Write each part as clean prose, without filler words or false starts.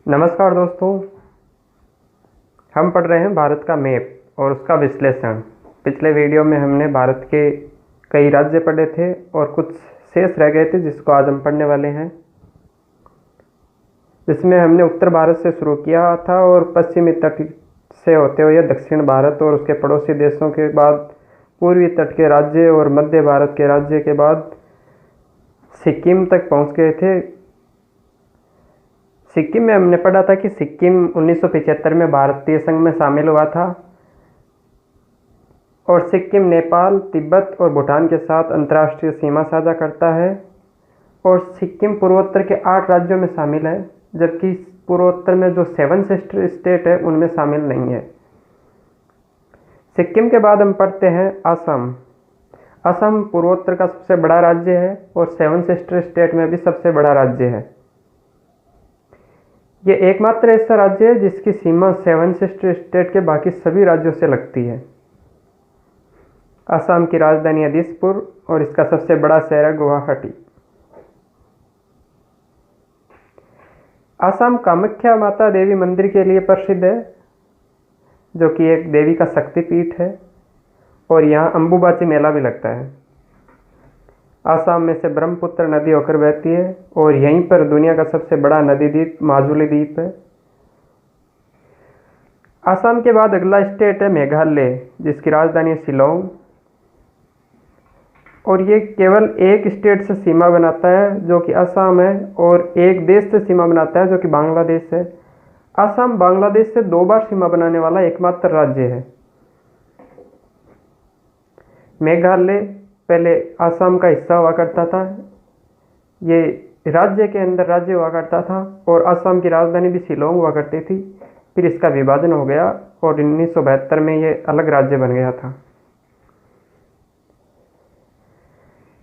नमस्कार दोस्तों, हम पढ़ रहे हैं भारत का मैप और उसका विश्लेषण। पिछले वीडियो में हमने भारत के कई राज्य पढ़े थे और कुछ शेष रह गए थे जिसको आज हम पढ़ने वाले हैं। जिसमें हमने उत्तर भारत से शुरू किया था और पश्चिमी तट से होते हुए दक्षिण भारत और उसके पड़ोसी देशों के बाद पूर्वी तट के राज्य और मध्य भारत के राज्य के बाद सिक्किम तक पहुंच गए थे। सिक्किम में हमने पढ़ा था कि सिक्किम 1975 में भारतीय संघ में शामिल हुआ था और सिक्किम नेपाल, तिब्बत और भूटान के साथ अंतर्राष्ट्रीय सीमा साझा करता है और सिक्किम पूर्वोत्तर के 8 राज्यों में शामिल है, जबकि पूर्वोत्तर में जो 7 सिस्टर स्टेट है उनमें शामिल नहीं है। सिक्किम के बाद हम पढ़ते हैं असम। असम पूर्वोत्तर का सबसे बड़ा राज्य है और 7 सिस्टर स्टेट में भी सबसे बड़ा राज्य है। ये एकमात्र ऐसा राज्य है जिसकी सीमा 7 सिस्टर स्टेट के बाकी सभी राज्यों से लगती है। असम की राजधानी है दिसपुर और इसका सबसे बड़ा शहर है गुवाहाटी। असम कामाख्या माता देवी मंदिर के लिए प्रसिद्ध है, जो कि एक देवी का शक्तिपीठ है और यहाँ अंबुबाची मेला भी लगता है। असम में से ब्रह्मपुत्र नदी होकर बहती है और यहीं पर दुनिया का सबसे बड़ा नदी द्वीप माजुली द्वीप है। असम के बाद अगला स्टेट है मेघालय, जिसकी राजधानी है शिलोंग और ये केवल एक स्टेट से सीमा बनाता है जो कि असम है और एक देश से सीमा बनाता है जो कि बांग्लादेश है। असम बांग्लादेश से 2 बार सीमा बनाने वाला एकमात्र राज्य है। मेघालय पहले असम का हिस्सा हुआ करता था, ये राज्य के अंदर राज्य हुआ करता था और असम की राजधानी भी शिलोंग हुआ करती थी। फिर इसका विभाजन हो गया और 1972 में ये अलग राज्य बन गया था।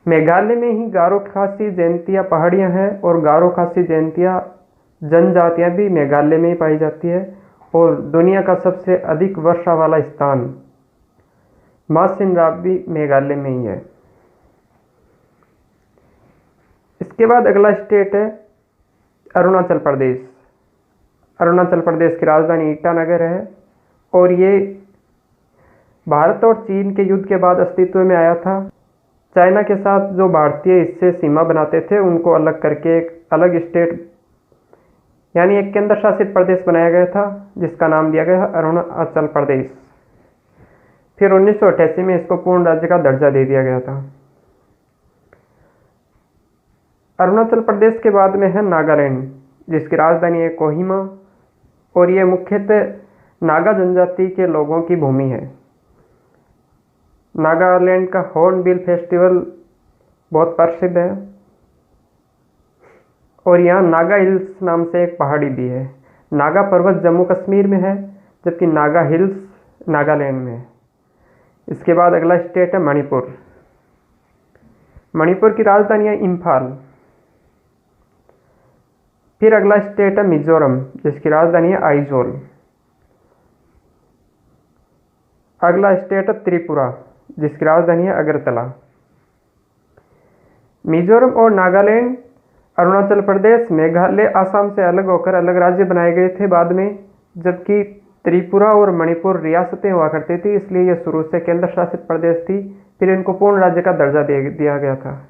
मेघालय में ही गारो खासी जयंतिया पहाड़ियाँ हैं और गारो खासी जयंतिया जनजातियाँ भी मेघालय में ही पाई जाती है और दुनिया का सबसे अधिक वर्षा वाला स्थान मासिन राप भी मेघालय में ही है। इसके बाद अगला स्टेट है अरुणाचल प्रदेश। अरुणाचल प्रदेश की राजधानी ईटानगर है और ये भारत और चीन के युद्ध के बाद अस्तित्व में आया था। चाइना के साथ जो भारतीय इससे सीमा बनाते थे उनको अलग करके एक अलग स्टेट यानी एक केंद्र शासित प्रदेश बनाया गया था, जिसका नाम दिया गया अरुणाचल प्रदेश। फिर 1988 में इसको पूर्ण राज्य का दर्जा दे दिया गया था। अरुणाचल प्रदेश के बाद में है नागालैंड, जिसकी राजधानी है कोहिमा और ये मुख्यतः नागा जनजाति के लोगों की भूमि है। नागालैंड का हॉर्नबिल फेस्टिवल बहुत प्रसिद्ध है और यहाँ नागा हिल्स नाम से एक पहाड़ी भी है। नागा पर्वत जम्मू कश्मीर में है, जबकि नागा हिल्स नागालैंड में है। इसके बाद अगला स्टेट है मणिपुर। मणिपुर की राजधानी है इम्फाल। फिर अगला स्टेट है मिजोरम, जिसकी राजधानी है आइजोल। अगला स्टेट है त्रिपुरा, जिसकी राजधानी है अगरतला। मिजोरम और नागालैंड, अरुणाचल प्रदेश, मेघालय, असम से अलग होकर अलग राज्य बनाए गए थे बाद में, जबकि त्रिपुरा और मणिपुर रियासतें हुआ करती थी, इसलिए यह शुरू से केंद्र शासित प्रदेश थी। फिर इनको पूर्ण राज्य का दर्जा दिया गया था।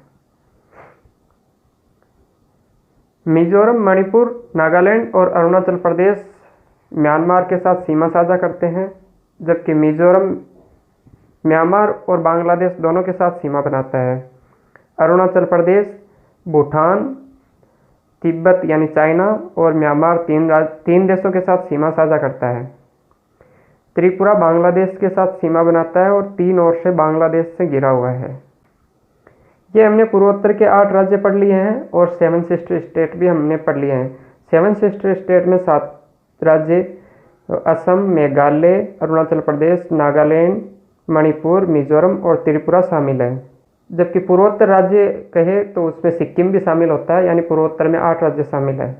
मिजोरम, मणिपुर, नागालैंड और अरुणाचल प्रदेश म्यांमार के साथ सीमा साझा करते हैं, जबकि मिजोरम म्यांमार और बांग्लादेश दोनों के साथ सीमा बनाता है। अरुणाचल प्रदेश भूटान, तिब्बत यानी चाइना और म्यांमार 3 देशों के साथ सीमा साझा करता है। त्रिपुरा बांग्लादेश के साथ सीमा बनाता है और 3 ओर से बांग्लादेश से घिरा हुआ है। ये हमने पूर्वोत्तर के 8 राज्य पढ़ लिए हैं और 7 सिस्टर स्टेट भी हमने पढ़ लिए हैं। 7 सिस्टर स्टेट में 7 राज्य असम, मेघालय, अरुणाचल प्रदेश, नागालैंड, मणिपुर, मिजोरम और त्रिपुरा शामिल है। जबकि पूर्वोत्तर राज्य कहे तो उसमें सिक्किम भी शामिल होता है, यानी पूर्वोत्तर में 8 राज्य शामिल है।